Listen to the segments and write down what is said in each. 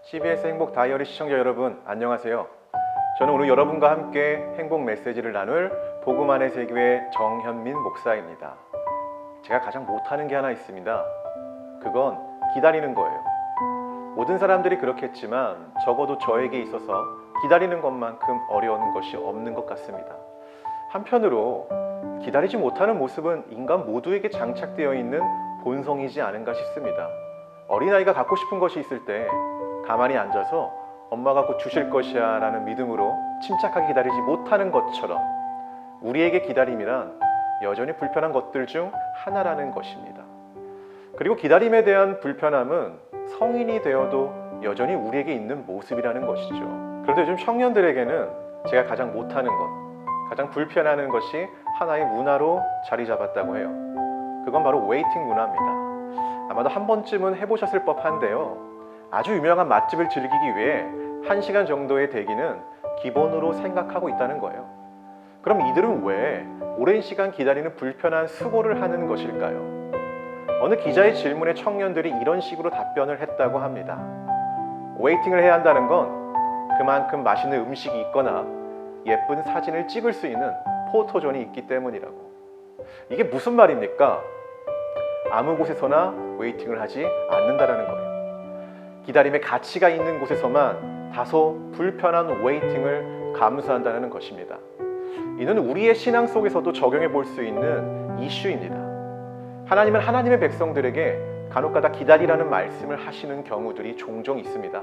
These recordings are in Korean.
CBS 행복 다이어리 시청자 여러분, 안녕하세요. 저는 오늘 여러분과 함께 행복 메시지를 나눌 복음안의 세교회 정현민 목사입니다. 제가 가장 못하는 게 하나 있습니다. 그건 기다리는 거예요. 모든 사람들이 그렇겠지만 적어도 저에게 있어서 기다리는 것만큼 어려운 것이 없는 것 같습니다. 한편으로 기다리지 못하는 모습은 인간 모두에게 장착되어 있는 본성이지 않은가 싶습니다. 어린아이가 갖고 싶은 것이 있을 때 가만히 앉아서 엄마가 곧 주실 것이야 라는 믿음으로 침착하게 기다리지 못하는 것처럼 우리에게 기다림이란 여전히 불편한 것들 중 하나라는 것입니다. 그리고 기다림에 대한 불편함은 성인이 되어도 여전히 우리에게 있는 모습이라는 것이죠. 그런데 요즘 청년들에게는 제가 가장 못하는 것, 가장 불편해하는 것이 하나의 문화로 자리 잡았다고 해요. 그건 바로 웨이팅 문화입니다. 아마도 한 번쯤은 해보셨을 법한데요. 아주 유명한 맛집을 즐기기 위해 1시간 정도의 대기는 기본으로 생각하고 있다는 거예요. 그럼 이들은 왜 오랜 시간 기다리는 불편한 수고를 하는 것일까요? 어느 기자의 질문에 청년들이 이런 식으로 답변을 했다고 합니다. 웨이팅을 해야 한다는 건 그만큼 맛있는 음식이 있거나 예쁜 사진을 찍을 수 있는 포토존이 있기 때문이라고. 이게 무슨 말입니까? 아무 곳에서나 웨이팅을 하지 않는다라는 거예요. 기다림의 가치가 있는 곳에서만 다소 불편한 웨이팅을 감수한다는 것입니다. 이는 우리의 신앙 속에서도 적용해 볼 수 있는 이슈입니다. 하나님은 하나님의 백성들에게 간혹가다 기다리라는 말씀을 하시는 경우들이 종종 있습니다.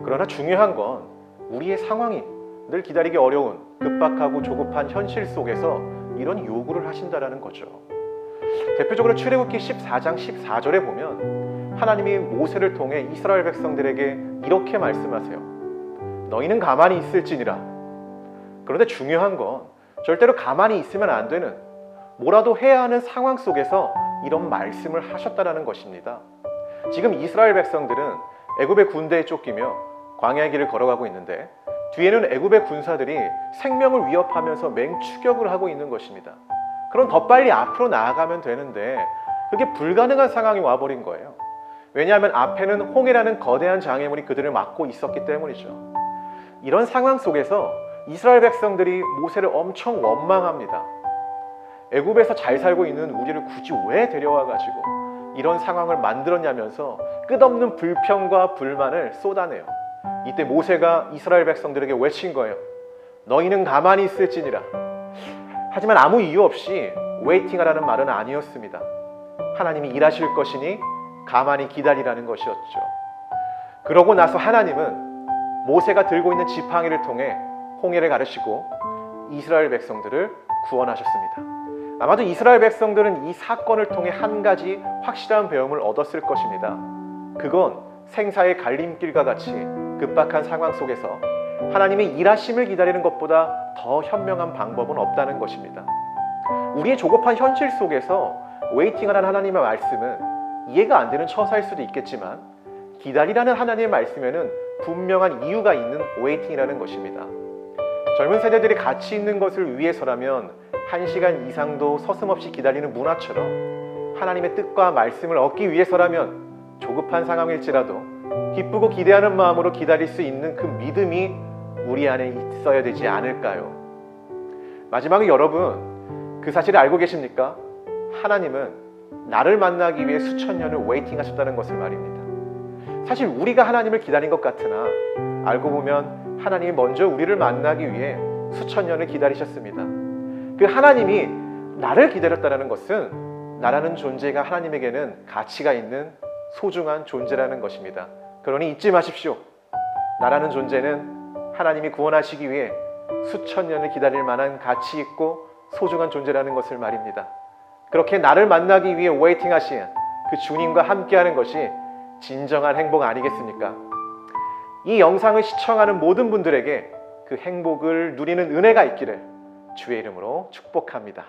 그러나 중요한 건 우리의 상황이 늘 기다리기 어려운 급박하고 조급한 현실 속에서 이런 요구를 하신다는 거죠. 대표적으로 출애굽기 14장 14절에 보면 하나님이 모세를 통해 이스라엘 백성들에게 이렇게 말씀하세요. 너희는 가만히 있을지니라. 그런데 중요한 건 절대로 가만히 있으면 안 되는, 뭐라도 해야 하는 상황 속에서 이런 말씀을 하셨다는 것입니다. 지금 이스라엘 백성들은 애굽의 군대에 쫓기며 광야의 길을 걸어가고 있는데 뒤에는 애굽의 군사들이 생명을 위협하면서 맹추격을 하고 있는 것입니다. 그럼 더 빨리 앞으로 나아가면 되는데 그게 불가능한 상황이 와버린 거예요. 왜냐하면 앞에는 홍해라는 거대한 장애물이 그들을 막고 있었기 때문이죠. 이런 상황 속에서 이스라엘 백성들이 모세를 엄청 원망합니다. 애굽에서 잘 살고 있는 우리를 굳이 왜 데려와가지고 이런 상황을 만들었냐면서 끝없는 불평과 불만을 쏟아내요. 이때 모세가 이스라엘 백성들에게 외친 거예요. 너희는 가만히 있을지니라. 하지만 아무 이유 없이 웨이팅하라는 말은 아니었습니다. 하나님이 일하실 것이니 가만히 기다리라는 것이었죠. 그러고 나서 하나님은 모세가 들고 있는 지팡이를 통해 홍해를 가르시고 이스라엘 백성들을 구원하셨습니다. 아마도 이스라엘 백성들은 이 사건을 통해 한 가지 확실한 배움을 얻었을 것입니다. 그건 생사의 갈림길과 같이 급박한 상황 속에서 하나님의 일하심을 기다리는 것보다 더 현명한 방법은 없다는 것입니다. 우리의 조급한 현실 속에서 웨이팅하라는 하나님의 말씀은 이해가 안 되는 처사일 수도 있겠지만 기다리라는 하나님의 말씀에는 분명한 이유가 있는 웨이팅이라는 것입니다. 젊은 세대들이 가치 있는 것을 위해서라면 1시간 이상도 서슴없이 기다리는 문화처럼 하나님의 뜻과 말씀을 얻기 위해서라면 조급한 상황일지라도 기쁘고 기대하는 마음으로 기다릴 수 있는 그 믿음이 우리 안에 있어야 되지 않을까요? 마지막으로 여러분, 그 사실을 알고 계십니까? 하나님은 나를 만나기 위해 수천 년을 웨이팅 하셨다는 것을 말입니다. 사실 우리가 하나님을 기다린 것 같으나 알고 보면 하나님이 먼저 우리를 만나기 위해 수천 년을 기다리셨습니다. 그 하나님이 나를 기다렸다는 것은 나라는 존재가 하나님에게는 가치가 있는 소중한 존재라는 것입니다. 그러니 잊지 마십시오. 나라는 존재는 하나님이 구원하시기 위해 수천 년을 기다릴 만한 가치 있고 소중한 존재라는 것을 말입니다. 그렇게 나를 만나기 위해 웨이팅 하신 그 주님과 함께하는 것이 진정한 행복 아니겠습니까? 이 영상을 시청하는 모든 분들에게 그 행복을 누리는 은혜가 있기를 주의 이름으로 축복합니다.